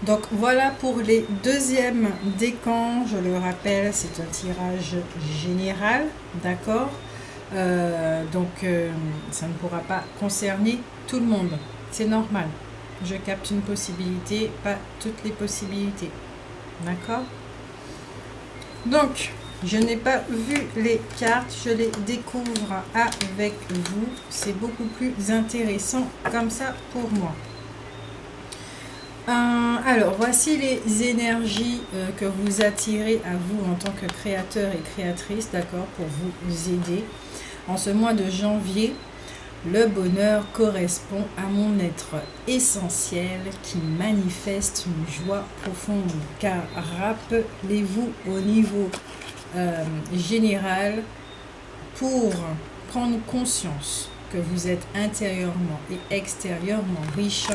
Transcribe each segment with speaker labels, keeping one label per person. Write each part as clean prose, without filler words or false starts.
Speaker 1: Donc voilà pour les deuxièmes décans. Je le rappelle, c'est un tirage général, d'accord. Ça ne pourra pas concerner tout le monde. C'est normal. Je capte une possibilité, pas toutes les possibilités. D'accord. Donc, je n'ai pas vu les cartes, je les découvre avec vous. C'est beaucoup plus intéressant comme ça pour moi. Alors, voici les énergies que vous attirez à vous en tant que créateur et créatrice, d'accord, pour vous aider. En ce mois de janvier, le bonheur correspond à mon être essentiel qui manifeste une joie profonde. Car rappelez-vous au niveau général, pour prendre conscience que vous êtes intérieurement et extérieurement riche,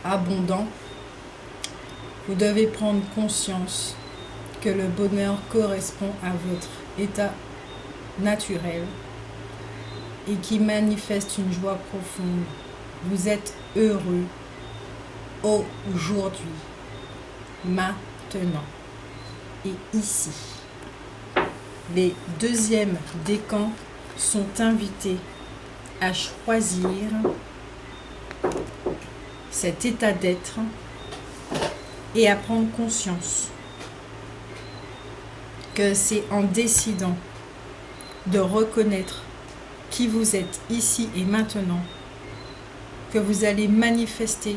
Speaker 1: abondant, vous devez prendre conscience que le bonheur correspond à votre état naturel et qui manifeste une joie profonde. Vous êtes heureux aujourd'hui, maintenant et ici. Les deuxièmes décans sont invités à choisir cet état d'être et à prendre conscience que c'est en décidant de reconnaître qui vous êtes ici et maintenant que vous allez manifester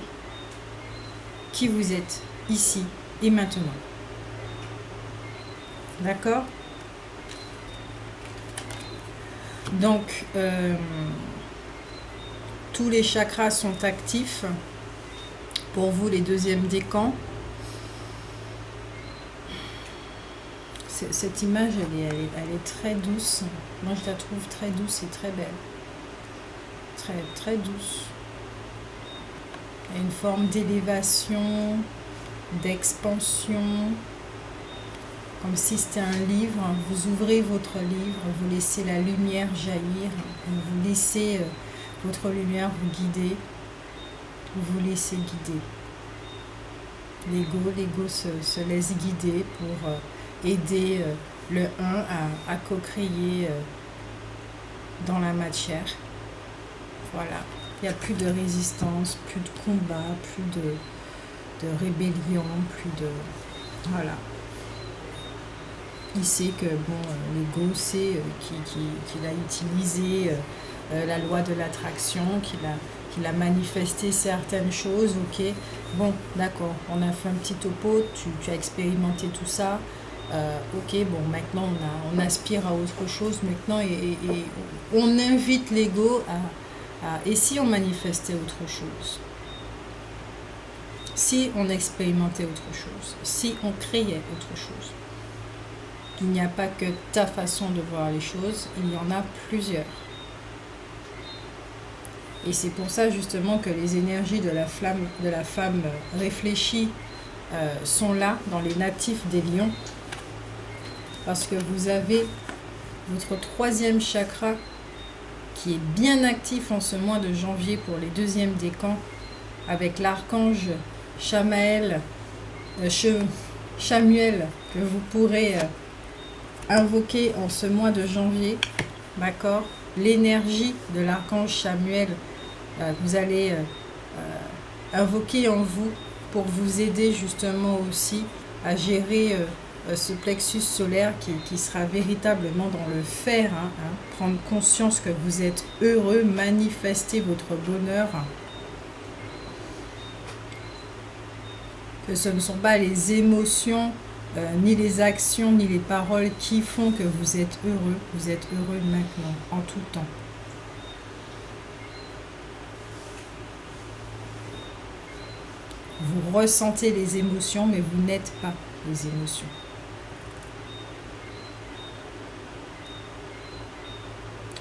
Speaker 1: qui vous êtes ici et maintenant. D'accord? Donc, tous les chakras sont actifs. Pour vous, les deuxièmes décans. Cette image, elle est très douce. Moi, je la trouve très douce et très belle. Très, très douce. Il y a une forme d'élévation, d'expansion. Comme si c'était un livre. Vous ouvrez votre livre, vous laissez la lumière jaillir. Vous laissez votre lumière vous guider. Vous vous laissez guider. L'ego se laisse guider pour aider le 1 à co-créer dans la matière. Voilà. Il n'y a plus de résistance, plus de combat, plus de rébellion, plus de... Voilà. Il sait que l'ego sait qu'il a utilisé la loi de l'attraction, qu'il a manifesté certaines choses, ok, bon, d'accord, on a fait un petit topo, tu as expérimenté tout ça, ok, bon, maintenant on aspire à autre chose, maintenant, et on invite l'ego et si on manifestait autre chose, si on expérimentait autre chose, si on créait autre chose. Il n'y a pas que ta façon de voir les choses, il y en a plusieurs. Et c'est pour ça justement que les énergies de la femme réfléchie sont là dans les natifs des lions. Parce que vous avez votre troisième chakra qui est bien actif en ce mois de janvier pour les deuxièmes décans avec l'archange Chamuel que vous pourrez invoquer en ce mois de janvier. D'accord? L'énergie de l'archange Chamuel, vous allez invoquer en vous pour vous aider justement aussi à gérer ce plexus solaire qui sera véritablement dans le faire. Prendre conscience que vous êtes heureux, manifester votre bonheur. Que ce ne sont pas les émotions, ni les actions, ni les paroles qui font que vous êtes heureux maintenant, en tout temps. Vous ressentez les émotions, mais vous n'êtes pas les émotions.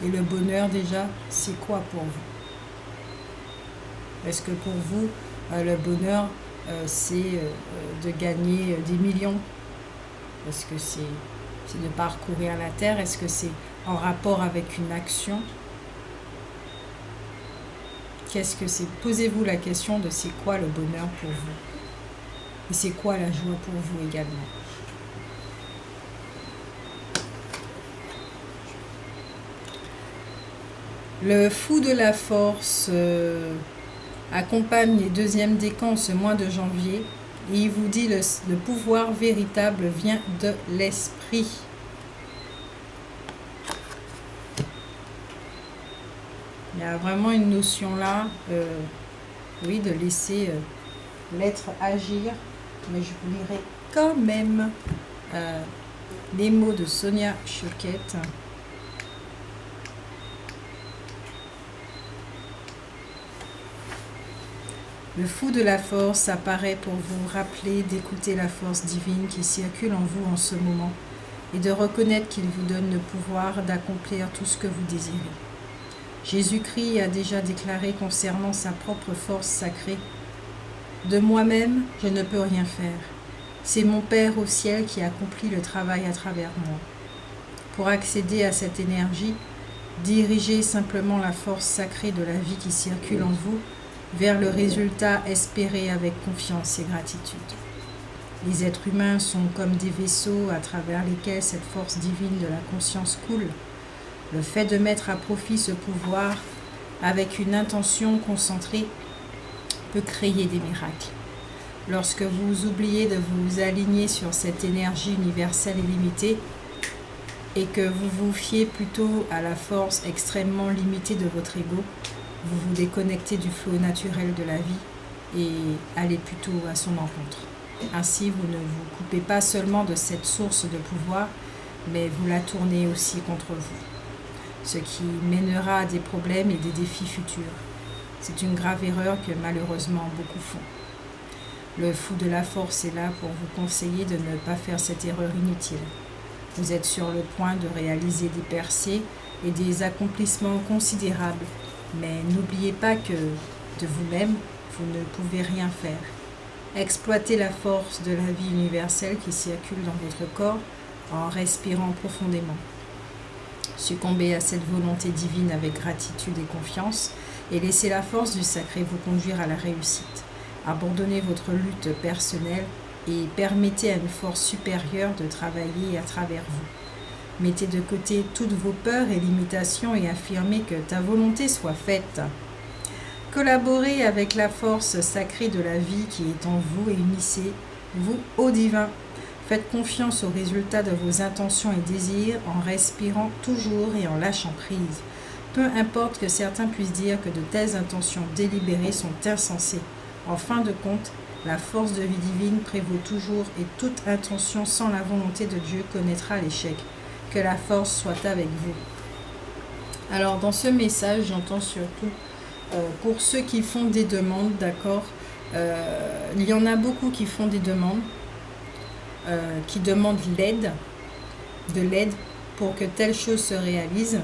Speaker 1: Et le bonheur, déjà, c'est quoi pour vous? Est-ce que pour vous, le bonheur, c'est de gagner des millions? Est-ce que c'est de parcourir la terre? Est-ce que c'est en rapport avec une action? Qu'est-ce que c'est? Posez-vous la question de c'est quoi le bonheur pour vous? Et c'est quoi la joie pour vous également? Le fou de la force accompagne les deuxièmes décans ce mois de janvier et il vous dit le pouvoir véritable vient de l'esprit. Il y a vraiment une notion là, oui, de laisser l'être agir, mais je vous lirai quand même les mots de Sonia Choquette. Le fou de la force apparaît pour vous rappeler d'écouter la force divine qui circule en vous en ce moment et de reconnaître qu'il vous donne le pouvoir d'accomplir tout ce que vous désirez. Jésus-Christ a déjà déclaré concernant sa propre force sacrée : « De moi-même, je ne peux rien faire. C'est mon Père au ciel qui accomplit le travail à travers moi. » Pour accéder à cette énergie, dirigez simplement la force sacrée de la vie qui circule en vous vers le résultat espéré avec confiance et gratitude. Les êtres humains sont comme des vaisseaux à travers lesquels cette force divine de la conscience coule. Le fait de mettre à profit ce pouvoir avec une intention concentrée peut créer des miracles. Lorsque vous oubliez de vous aligner sur cette énergie universelle et limitée et que vous vous fiez plutôt à la force extrêmement limitée de votre ego, vous vous déconnectez du flot naturel de la vie et allez plutôt à son encontre. Ainsi, vous ne vous coupez pas seulement de cette source de pouvoir, mais vous la tournez aussi contre vous, ce qui mènera à des problèmes et des défis futurs. C'est une grave erreur que malheureusement beaucoup font. Le fou de la force est là pour vous conseiller de ne pas faire cette erreur inutile. Vous êtes sur le point de réaliser des percées et des accomplissements considérables, mais n'oubliez pas que de vous-même, vous ne pouvez rien faire. Exploitez la force de la vie universelle qui circule dans votre corps en respirant profondément. Succombez à cette volonté divine avec gratitude et confiance et laissez la force du sacré vous conduire à la réussite. Abandonnez votre lutte personnelle et permettez à une force supérieure de travailler à travers vous. Mettez de côté toutes vos peurs et limitations et affirmez que ta volonté soit faite. Collaborez avec la force sacrée de la vie qui est en vous et unissez-vous au divin. Faites confiance aux résultats de vos intentions et désirs en respirant toujours et en lâchant prise. Peu importe que certains puissent dire que de telles intentions délibérées sont insensées. En fin de compte, la force de vie divine prévaut toujours et toute intention sans la volonté de Dieu connaîtra l'échec. Que la force soit avec vous. Alors dans ce message, j'entends surtout pour ceux qui font des demandes, d'accord, il y en a beaucoup qui font des demandes, qui demandent de l'aide pour que telle chose se réalise,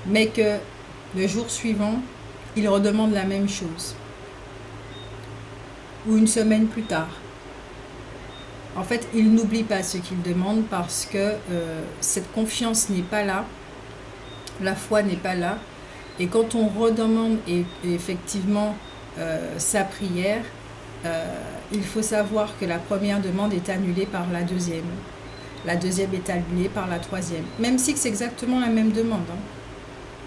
Speaker 1: mais que le jour suivant, ils redemandent la même chose, ou une semaine plus tard. En fait, ils n'oublient pas ce qu'ils demandent parce que cette confiance n'est pas là, la foi n'est pas là. Et quand on redemande effectivement sa prière, il faut savoir que la première demande est annulée par la deuxième. La deuxième est annulée par la troisième. Même si c'est exactement la même demande. Hein.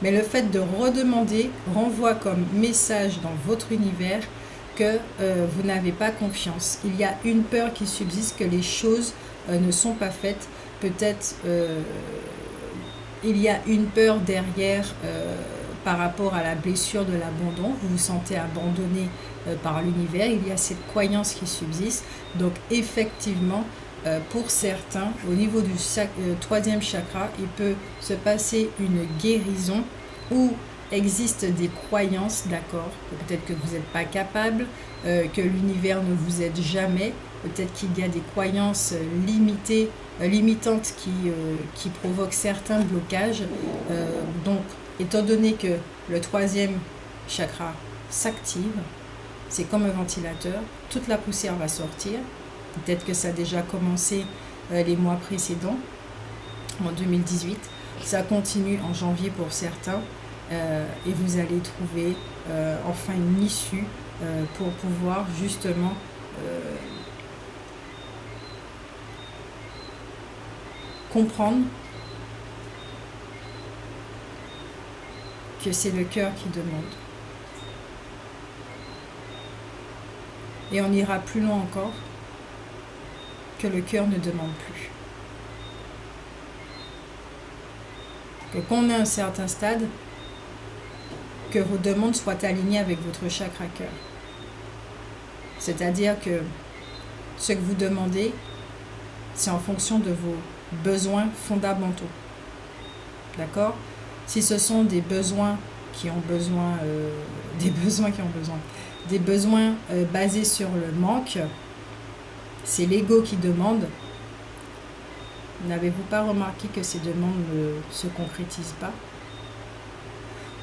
Speaker 1: Mais le fait de redemander renvoie comme message dans votre univers que vous n'avez pas confiance. Il y a une peur qui subsiste, que les choses ne sont pas faites. Peut-être il y a une peur derrière par rapport à la blessure de l'abandon. Vous vous sentez abandonné par l'univers. Il y a cette croyance qui subsiste. Donc effectivement, pour certains, au niveau du troisième chakra, il peut se passer une guérison où existent des croyances, d'accord, peut-être que vous n'êtes pas capable, que l'univers ne vous aide jamais, peut-être qu'il y a des croyances limitantes qui provoquent certains blocages. Donc, étant donné que le troisième chakra s'active, c'est comme un ventilateur, toute la poussière va sortir. Peut-être que ça a déjà commencé les mois précédents, en 2018. Ça continue en janvier pour certains. et vous allez trouver enfin une issue pour pouvoir justement comprendre que c'est le cœur qui demande. Et on ira plus loin encore, que le cœur ne demande plus. Que qu'on ait un certain stade, que vos demandes soient alignées avec votre chakra cœur. C'est-à-dire que ce que vous demandez, c'est en fonction de vos besoins fondamentaux. D'accord? Si ce sont des besoins qui ont besoin, des besoins basés sur le manque, c'est l'ego qui demande. N'avez-vous pas remarqué que ces demandes ne se concrétisent pas?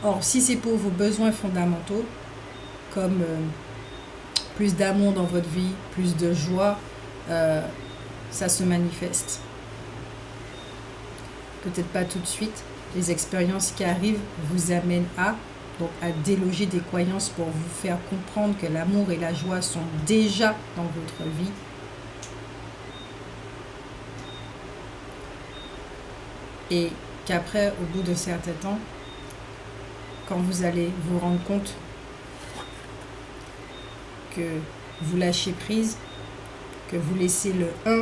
Speaker 1: Or, si c'est pour vos besoins fondamentaux, comme plus d'amour dans votre vie, plus de joie, ça se manifeste. Peut-être pas tout de suite. Les expériences qui arrivent vous amènent donc à déloger des croyances pour vous faire comprendre que l'amour et la joie sont déjà dans votre vie. Et qu'après, au bout de certain temps, quand vous allez vous rendre compte que vous lâchez prise, que vous laissez le 1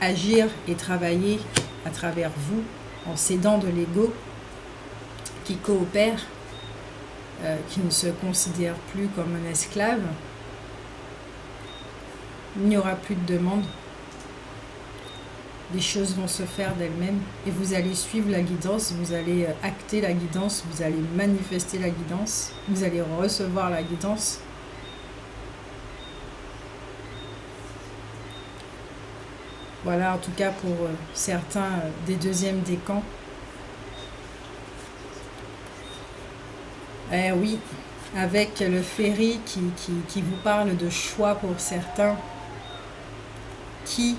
Speaker 1: agir et travailler à travers vous, en s'aidant de l'ego, qui coopère, qui ne se considère plus comme un esclave, il n'y aura plus de demande. Les choses vont se faire d'elles-mêmes et vous allez suivre la guidance, vous allez acter la guidance, vous allez manifester la guidance, vous allez recevoir la guidance. Voilà, en tout cas pour certains des deuxièmes décans. Eh oui, avec le ferry qui vous parle de choix pour certains, qui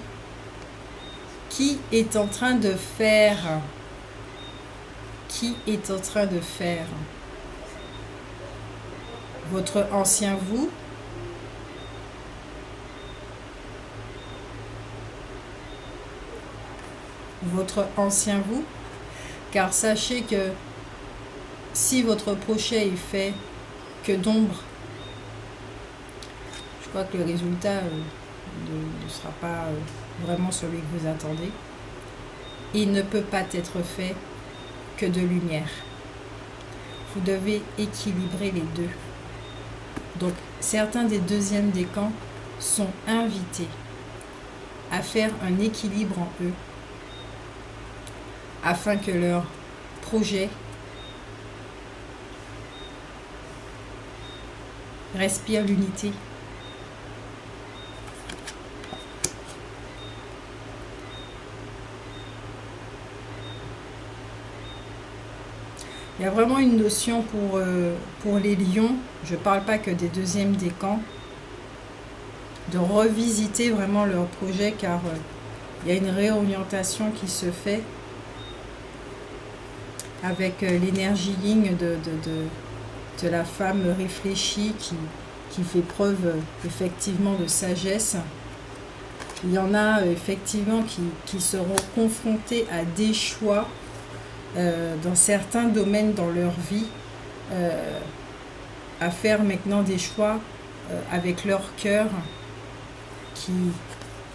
Speaker 1: est en train de faire, votre ancien vous, car sachez que si votre projet est fait que d'ombre, je crois que le résultat ne sera pas vraiment celui que vous attendez. Il ne peut pas être fait que de lumière. Vous devez équilibrer les deux. Donc, certains des deuxièmes décans sont invités à faire un équilibre en eux afin que leur projet respire l'unité. Il y a vraiment une notion pour les lions, je ne parle pas que des deuxièmes décans, de revisiter vraiment leur projet car il y a une réorientation qui se fait avec l'énergie yin de la femme réfléchie qui fait preuve effectivement de sagesse. Il y en a effectivement qui seront confrontés à des choix dans certains domaines dans leur vie, à faire maintenant des choix avec leur cœur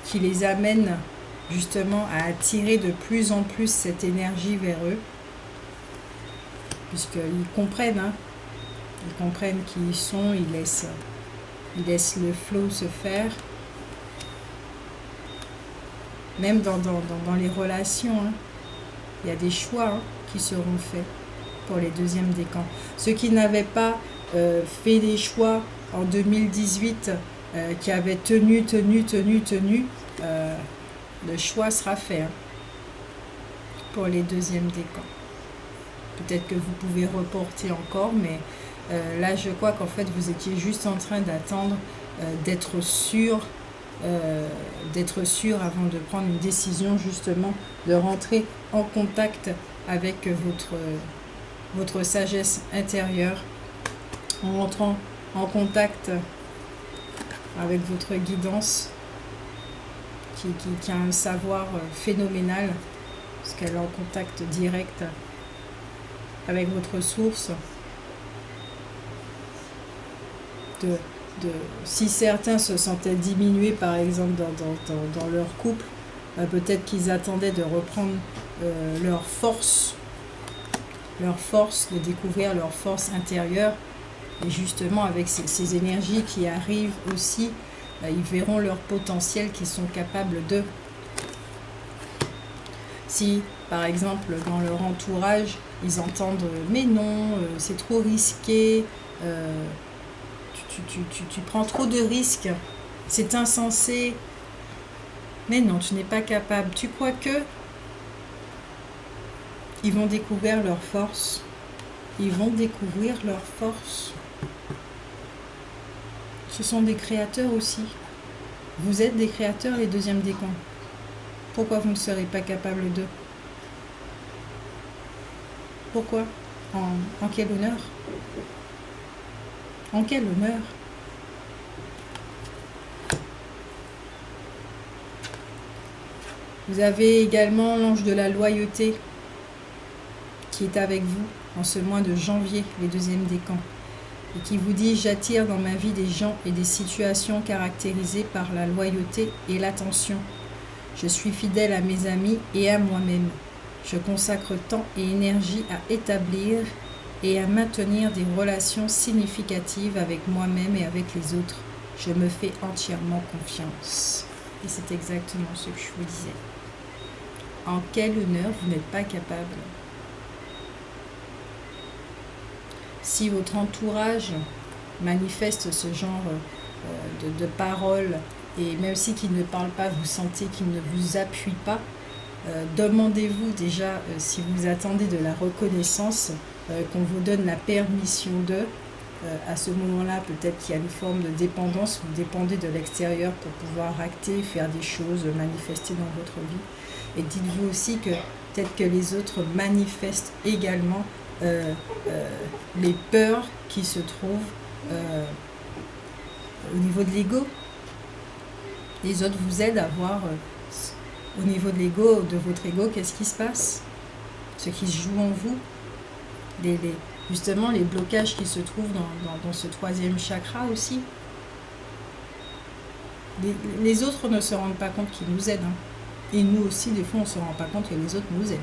Speaker 1: qui les amènent justement à attirer de plus en plus cette énergie vers eux, puisqu'ils comprennent, ils comprennent qui ils sont, ils laissent le flow se faire. Même dans les relations, il y a des choix qui seront faits pour les deuxièmes décans. Ceux qui n'avaient pas fait des choix en 2018, qui avaient tenu, le choix sera fait pour les deuxièmes décans. Peut-être que vous pouvez reporter encore, mais là je crois qu'en fait vous étiez juste en train d'attendre d'être sûr avant de prendre une décision, justement de rentrer en contact avec votre sagesse intérieure, en entrant en contact avec votre guidance qui a un savoir phénoménal, parce qu'elle est en contact direct avec votre source. Si certains se sentaient diminués par exemple dans leur couple, peut-être qu'ils attendaient de reprendre leur force, de découvrir leur force intérieure, et justement avec ces énergies qui arrivent aussi, ils verront leur potentiel qu'ils sont capables de. Si par exemple dans leur entourage ils entendent mais non, c'est trop risqué, tu prends trop de risques, c'est insensé, mais non, tu n'es pas capable, tu crois que, ils vont découvrir leur force, ils vont découvrir leur force. Ce sont des créateurs aussi. Vous êtes des créateurs, les deuxièmes décans. Pourquoi vous ne serez pas capable d'eux? Pourquoi? En quel honneur? En quel honneur? Vous avez également l'ange de la loyauté qui est avec vous en ce mois de janvier, les deuxièmes décans, et qui vous dit: j'attire dans ma vie des gens et des situations caractérisées par la loyauté et l'attention. Je suis fidèle à mes amis et à moi-même. Je consacre temps et énergie à établir et à maintenir des relations significatives avec moi-même et avec les autres. Je me fais entièrement confiance. Et c'est exactement ce que je vous disais. En quel honneur vous n'êtes pas capable? Si votre entourage manifeste ce genre de paroles, et même si qu'il ne parle pas, vous sentez qu'il ne vous appuie pas, demandez-vous déjà si vous attendez de la reconnaissance, qu'on vous donne la permission de. À ce moment-là, peut-être qu'il y a une forme de dépendance, vous dépendez de l'extérieur pour pouvoir acter, faire des choses, manifester dans votre vie. Et dites-vous aussi que peut-être que les autres manifestent également les peurs qui se trouvent au niveau de l'ego. Les autres vous aident à voir au niveau de l'ego, de votre ego, qu'est-ce qui se passe, ce qui se joue en vous, justement les blocages qui se trouvent dans ce troisième chakra aussi. Les autres ne se rendent pas compte qu'ils nous aident, hein. Et nous aussi, des fois, on ne se rend pas compte que les autres nous aident.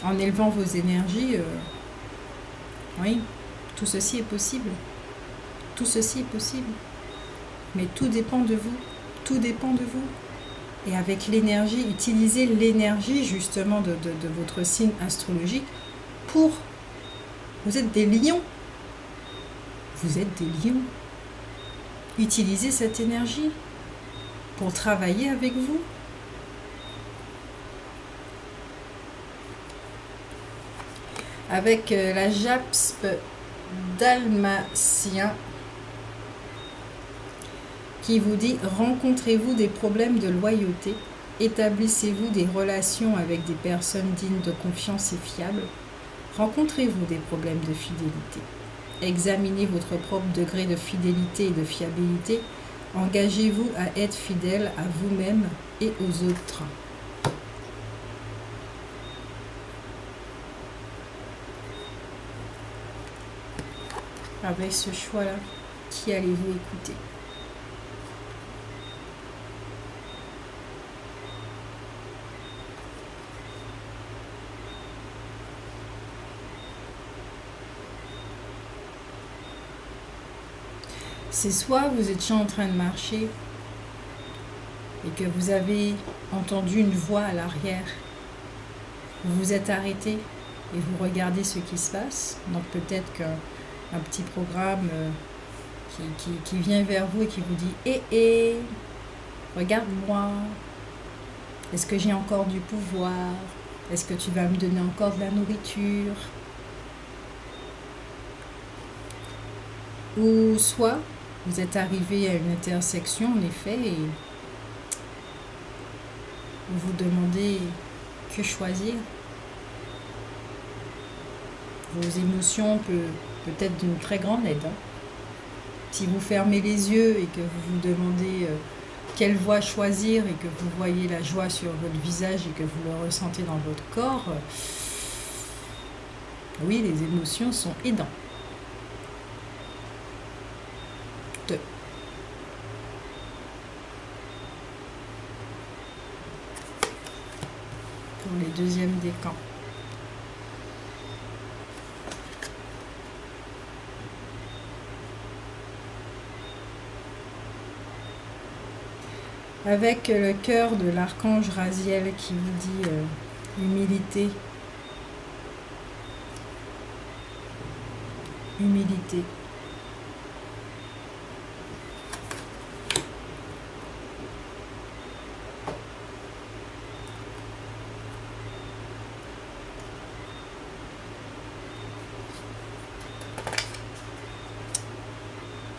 Speaker 1: En élevant vos énergies, oui, tout ceci est possible. Tout ceci est possible. Mais tout dépend de vous. Tout dépend de vous. Et avec l'énergie, utilisez l'énergie justement de votre signe astrologique pour... Vous êtes des lions. Vous êtes des lions. Utilisez cette énergie pour travailler avec vous. Avec la jaspe dalmatien qui vous dit: rencontrez-vous des problèmes de loyauté, établissez-vous des relations avec des personnes dignes de confiance et fiables, rencontrez-vous des problèmes de fidélité, examinez votre propre degré de fidélité et de fiabilité, engagez-vous à être fidèle à vous-même et aux autres. Avec ce choix-là, qui allez-vous écouter? C'est soit vous étiez en train de marcher et que vous avez entendu une voix à l'arrière, vous vous êtes arrêté et vous regardez ce qui se passe. Donc peut-être qu'un petit programme qui vient vers vous et qui vous dit: hé, regarde-moi, est-ce que j'ai encore du pouvoir? Est-ce que tu vas me donner encore de la nourriture? Ou soit vous êtes arrivé à une intersection, en effet, et vous vous demandez que choisir. Vos émotions peuvent être d'une très grande aide. Si vous fermez les yeux et que vous vous demandez quelle voie choisir et que vous voyez la joie sur votre visage et que vous le ressentez dans votre corps, oui, les émotions sont aidantes. Pour les deuxièmes décans. Avec le cœur de l'archange Raziel qui vous dit humilité. Humilité.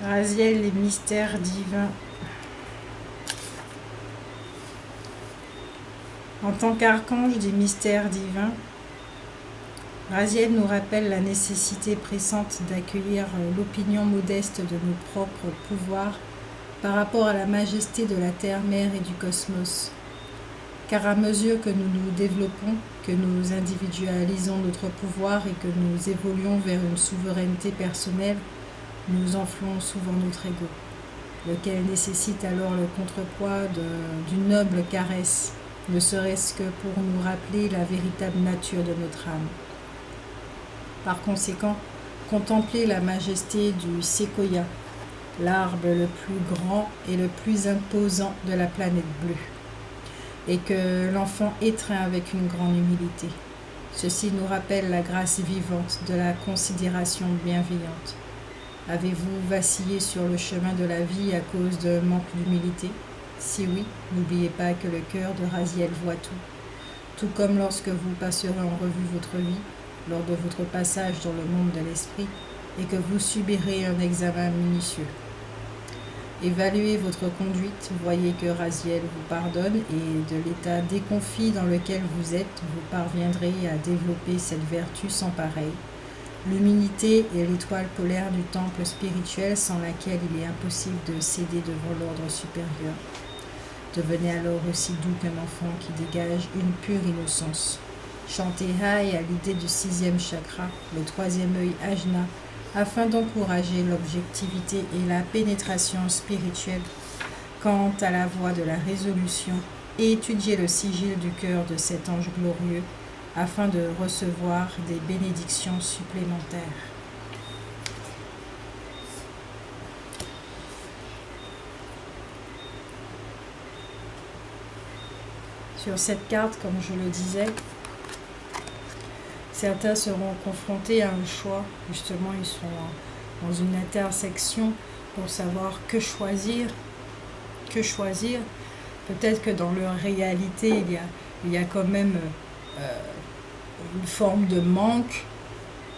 Speaker 1: Raziel, les mystères divins. En tant qu'archange des mystères divins, Raziel nous rappelle la nécessité pressante d'accueillir l'opinion modeste de nos propres pouvoirs par rapport à la majesté de la terre-mère et du cosmos. Car à mesure que nous nous développons, que nous individualisons notre pouvoir et que nous évoluons vers une souveraineté personnelle, nous enflons souvent notre ego, lequel nécessite alors le contrepoids d'une noble caresse, ne serait-ce que pour nous rappeler la véritable nature de notre âme. Par conséquent, contemplez la majesté du séquoia, l'arbre le plus grand et le plus imposant de la planète bleue, et que l'enfant étreint avec une grande humilité. Ceci nous rappelle la grâce vivante de la considération bienveillante. Avez-vous vacillé sur le chemin de la vie à cause d'un manque d'humilité? Si oui, n'oubliez pas que le cœur de Raziel voit tout. Tout comme lorsque vous passerez en revue votre vie, lors de votre passage dans le monde de l'esprit, et que vous subirez un examen minutieux. Évaluez votre conduite, voyez que Raziel vous pardonne et de l'état déconfit dans lequel vous êtes, vous parviendrez à développer cette vertu sans pareille. L'humilité est l'étoile polaire du temple spirituel sans laquelle il est impossible de céder devant l'ordre supérieur. Devenez alors aussi doux qu'un enfant qui dégage une pure innocence. Chantez Hai à l'idée du 6e chakra, le 3e œil Ajna, afin d'encourager l'objectivité et la pénétration spirituelle. Quant à la voie de la résolution, étudiez le sigil du cœur de cet ange glorieux, afin de recevoir des bénédictions supplémentaires. Sur cette carte, comme je le disais, certains seront confrontés à un choix. Justement, ils sont dans une intersection pour savoir que choisir. Que choisir. Peut-être que dans leur réalité, il y a quand même une forme de manque,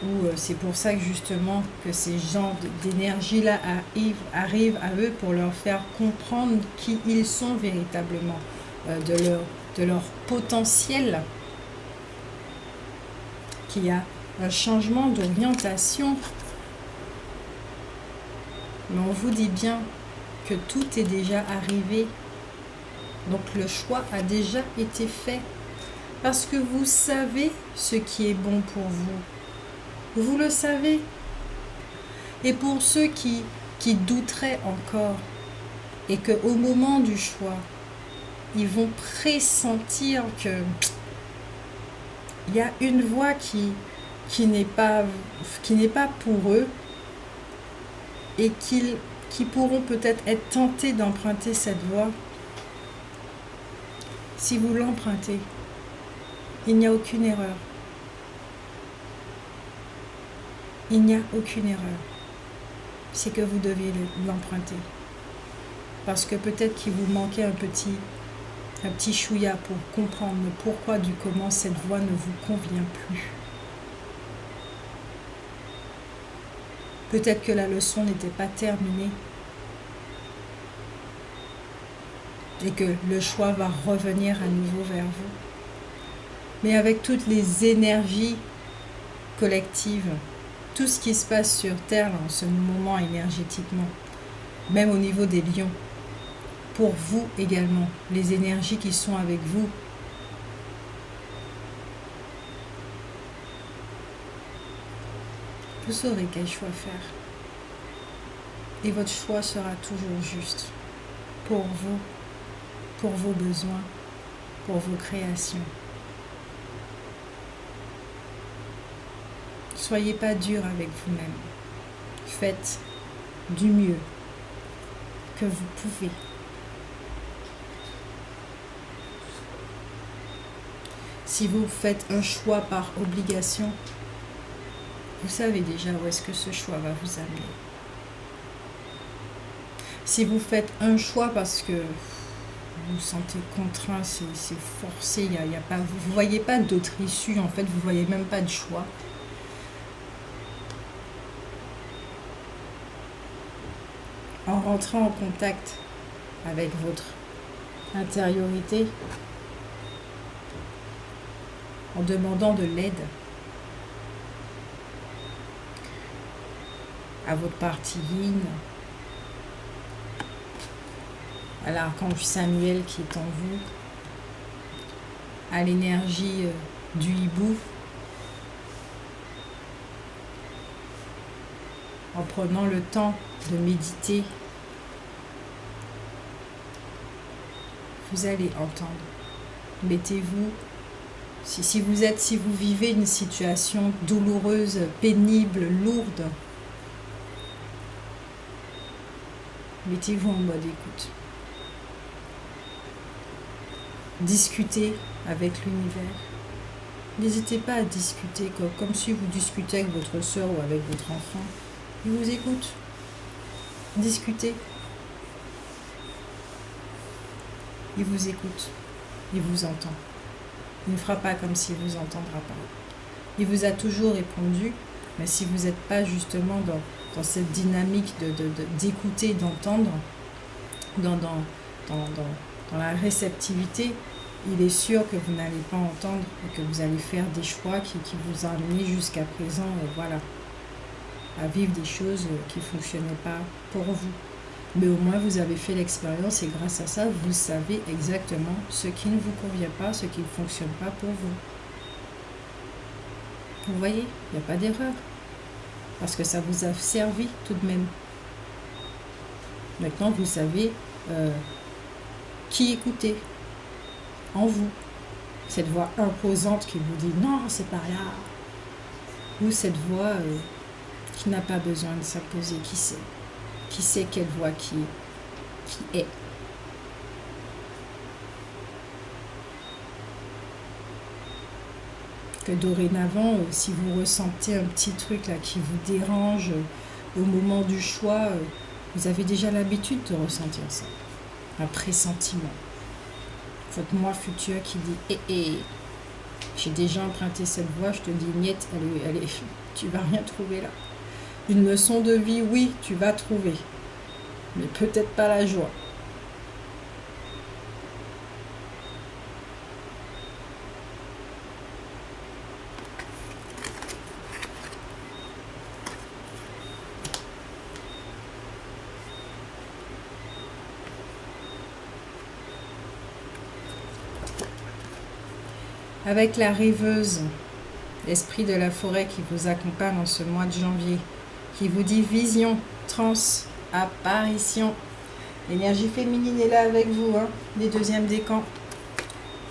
Speaker 1: ou c'est pour ça que justement que ces genres d'énergie-là arrivent à eux pour leur faire comprendre qui ils sont véritablement, de leur potentiel, qu'il y a un changement d'orientation. Mais on vous dit bien que tout est déjà arrivé. Donc le choix a déjà été fait. Parce que vous savez ce qui est bon pour vous. Vous le savez. Et pour ceux qui douteraient encore, et qu'au moment du choix, ils vont pressentir que il y a une voie qui n'est pas pour eux, et qui pourront peut-être être tentés d'emprunter cette voie. Si vous l'empruntez, il n'y a aucune erreur. Il n'y a aucune erreur. C'est que vous devez l'emprunter. Parce que peut-être qu'il vous manquait un petit chouïa pour comprendre le pourquoi du comment cette voie ne vous convient plus. Peut-être que la leçon n'était pas terminée. et que le choix va revenir à nouveau vers vous. Mais avec toutes les énergies collectives, tout ce qui se passe sur Terre en ce moment énergétiquement, même au niveau des lions, pour vous également, les énergies qui sont avec vous, vous saurez quel choix faire. Et votre choix sera toujours juste pour vous, pour vos besoins, pour vos créations. Soyez pas dur avec vous-même. Faites du mieux que vous pouvez. Si vous faites un choix par obligation, vous savez déjà où est-ce que ce choix va vous amener. Si vous faites un choix parce que vous vous sentez contraint, c'est forcé, y a pas, vous ne voyez pas d'autre issue, en fait, vous ne voyez même pas de choix. En rentrant en contact avec votre intériorité, en demandant de l'aide à votre partie yin, à l'archange Samuel qui est en vous, à l'énergie du hibou, en prenant le temps de méditer, vous allez entendre. Mettez-vous, si vous vivez une situation douloureuse, pénible, lourde, mettez-vous en mode écoute. Discutez avec l'univers. N'hésitez pas à discuter comme si vous discutez avec votre soeur ou avec votre enfant. Il vous écoute. Discutez. Il vous écoute. Il vous entend. Il ne fera pas comme s'il ne vous entendra pas. Il vous a toujours répondu, mais si vous n'êtes pas justement dans cette dynamique d'écouter, d'entendre, dans la réceptivité, il est sûr que vous n'allez pas entendre et que vous allez faire des choix qui vous ont amené jusqu'à présent, voilà, à vivre des choses qui ne fonctionnaient pas pour vous. Mais au moins, vous avez fait l'expérience et grâce à ça, vous savez exactement ce qui ne vous convient pas, ce qui ne fonctionne pas pour vous. Vous voyez, il n'y a pas d'erreur. Parce que ça vous a servi tout de même. Maintenant, vous savez qui écouter en vous. Cette voix imposante qui vous dit non, c'est par là. Ou cette voix qui n'a pas besoin de s'imposer, qui sait quelle voix qui est. Que dorénavant, si vous ressentez un petit truc là qui vous dérange au moment du choix, vous avez déjà l'habitude de ressentir ça. Un pressentiment. Votre moi futur qui dit j'ai déjà emprunté cette voie, je te dis niette, tu vas rien trouver là. Une leçon de vie, oui, tu vas trouver, mais peut-être pas la joie. Avec la rêveuse, l'esprit de la forêt qui vous accompagne en ce mois de janvier, qui vous dit vision, trans, apparition. L'énergie féminine est là avec vous, hein, les deuxièmes décans,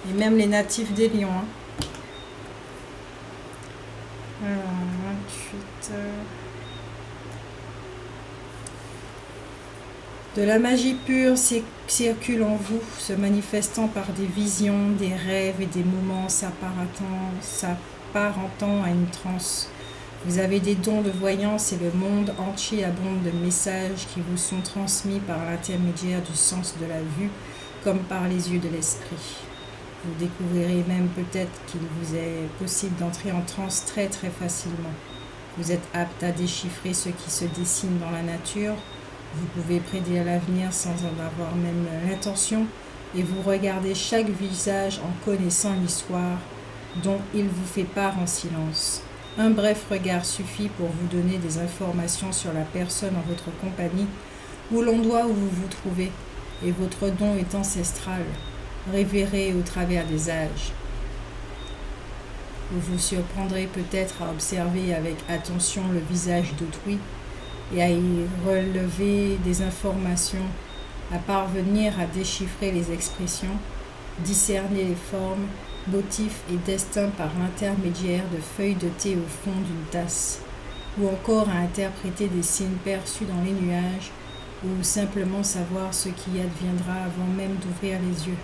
Speaker 1: et même les natifs des lions. Hein. Alors, 28... De la magie pure circule en vous, se manifestant par des visions, des rêves et des moments s'apparentant à une transe. Vous avez des dons de voyance et le monde entier abonde de messages qui vous sont transmis par l'intermédiaire du sens de la vue, comme par les yeux de l'esprit. Vous découvrirez même peut-être qu'il vous est possible d'entrer en transe très très facilement. Vous êtes apte à déchiffrer ce qui se dessine dans la nature. Vous pouvez prédire l'avenir sans en avoir même l'intention. et vous regardez chaque visage en connaissant l'histoire dont il vous fait part en silence. Un bref regard suffit pour vous donner des informations sur la personne en votre compagnie ou l'endroit où vous vous trouvez, et votre don est ancestral, révéré au travers des âges. Vous vous surprendrez peut-être à observer avec attention le visage d'autrui et à y relever des informations, à parvenir à déchiffrer les expressions, discerner les formes, motifs et destins par l'intermédiaire de feuilles de thé au fond d'une tasse, ou encore à interpréter des signes perçus dans les nuages, ou simplement savoir ce qui adviendra avant même d'ouvrir les yeux,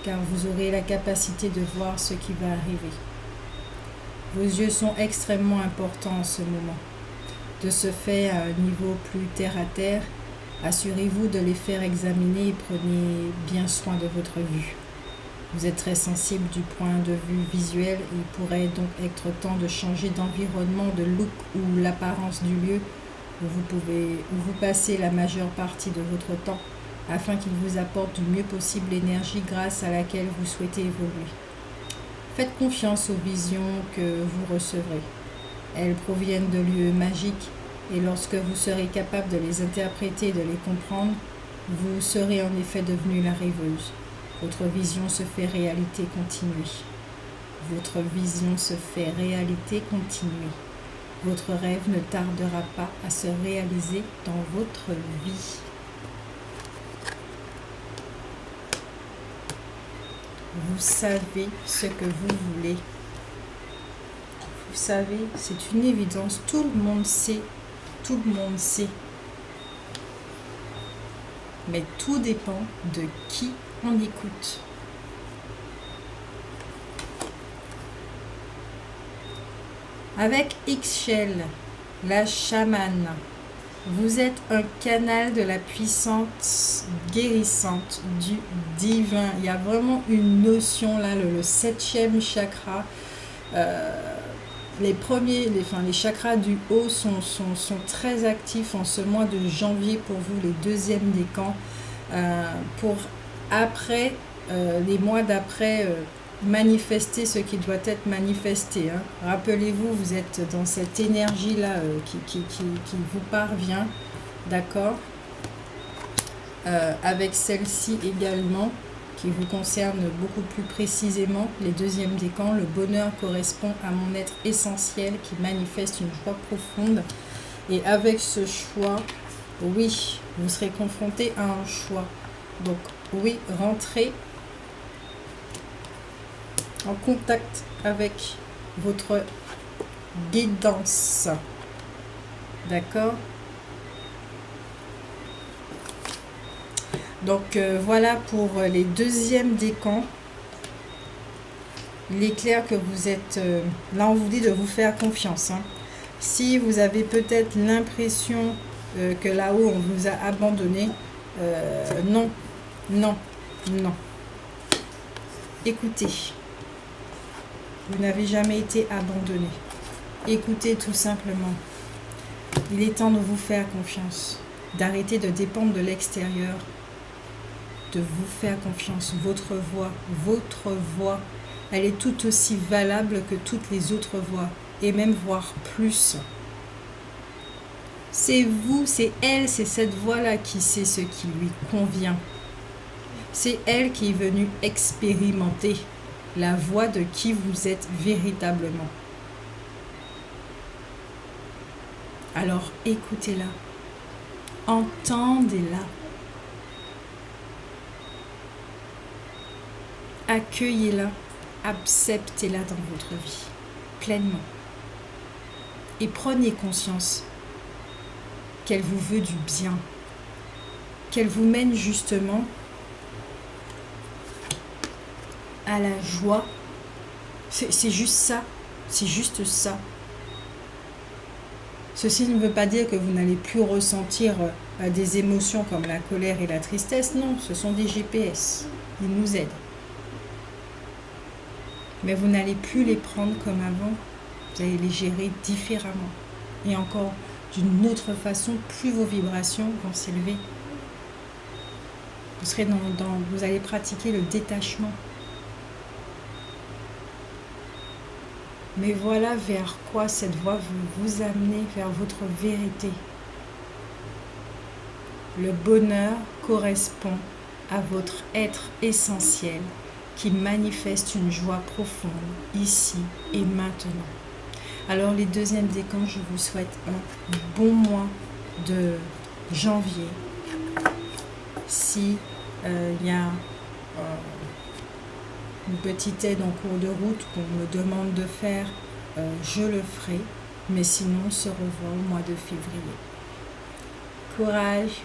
Speaker 1: car vous aurez la capacité de voir ce qui va arriver. Vos yeux sont extrêmement importants en ce moment. De ce fait, à un niveau plus terre-à-terre, assurez-vous de les faire examiner et prenez bien soin de votre vue. Vous êtes très sensible du point de vue visuel et il pourrait donc être temps de changer d'environnement, de look ou l'apparence du lieu où vous passez la majeure partie de votre temps afin qu'il vous apporte du mieux possible l'énergie grâce à laquelle vous souhaitez évoluer. Faites confiance aux visions que vous recevrez. Elles proviennent de lieux magiques et lorsque vous serez capable de les interpréter et de les comprendre, vous serez en effet devenue la rêveuse. Votre vision se fait réalité continue. Votre vision se fait réalité continue. Votre rêve ne tardera pas à se réaliser dans votre vie. Vous savez ce que vous voulez. Vous savez, c'est une évidence. Tout le monde sait. Tout le monde sait. Mais tout dépend de qui on écoute. Avec Ixchel, la chamane, vous êtes un canal de la puissance guérissante du divin. Il y a vraiment une notion là, le 7e chakra. Les chakras du haut sont très actifs en ce mois de janvier pour vous, les deuxièmes décans. Pour après, les mois d'après, manifester ce qui doit être manifesté. Hein. Rappelez-vous, vous êtes dans cette énergie-là qui vous parvient, d'accord, avec celle-ci également, qui vous concerne beaucoup plus précisément, les deuxièmes décans. Le bonheur correspond à mon être essentiel qui manifeste une joie profonde. Et avec ce choix, oui, vous serez confronté à un choix. Donc, oui, rentrez en contact avec votre guidance. D'accord? Donc, voilà pour les deuxièmes décans. Il est clair que vous êtes... là, on vous dit de vous faire confiance. Hein. Si vous avez peut-être l'impression que là-haut, on vous a abandonné, non, non, non. Écoutez. Vous n'avez jamais été abandonné. Écoutez tout simplement. Il est temps de vous faire confiance. D'arrêter de dépendre de l'extérieur. De vous faire confiance. Votre voix, elle est tout aussi valable que toutes les autres voix. Et même voire plus. C'est vous, c'est elle, c'est cette voix-là qui sait ce qui lui convient. C'est elle qui est venue expérimenter la voix de qui vous êtes véritablement. Alors écoutez-la, entendez-la, accueillez-la, acceptez-la dans votre vie, pleinement. Et prenez conscience qu'elle vous veut du bien, qu'elle vous mène justement à la joie. C'est juste ça. C'est juste ça. Ceci ne veut pas dire que vous n'allez plus ressentir des émotions comme la colère et la tristesse. Non, ce sont des GPS. Ils nous aident. Mais vous n'allez plus les prendre comme avant. Vous allez les gérer différemment. Et encore d'une autre façon, plus vos vibrations vont s'élever. Vous serez vous allez pratiquer le détachement. Mais voilà vers quoi cette voie veut vous amener, vers votre vérité. Le bonheur correspond à votre être essentiel qui manifeste une joie profonde ici et maintenant. Alors les deuxièmes décans, je vous souhaite un bon mois de janvier. Si il y a une petite aide en cours de route qu'on me demande de faire, je le ferai. Mais sinon, on se revoit au mois de février. Courage!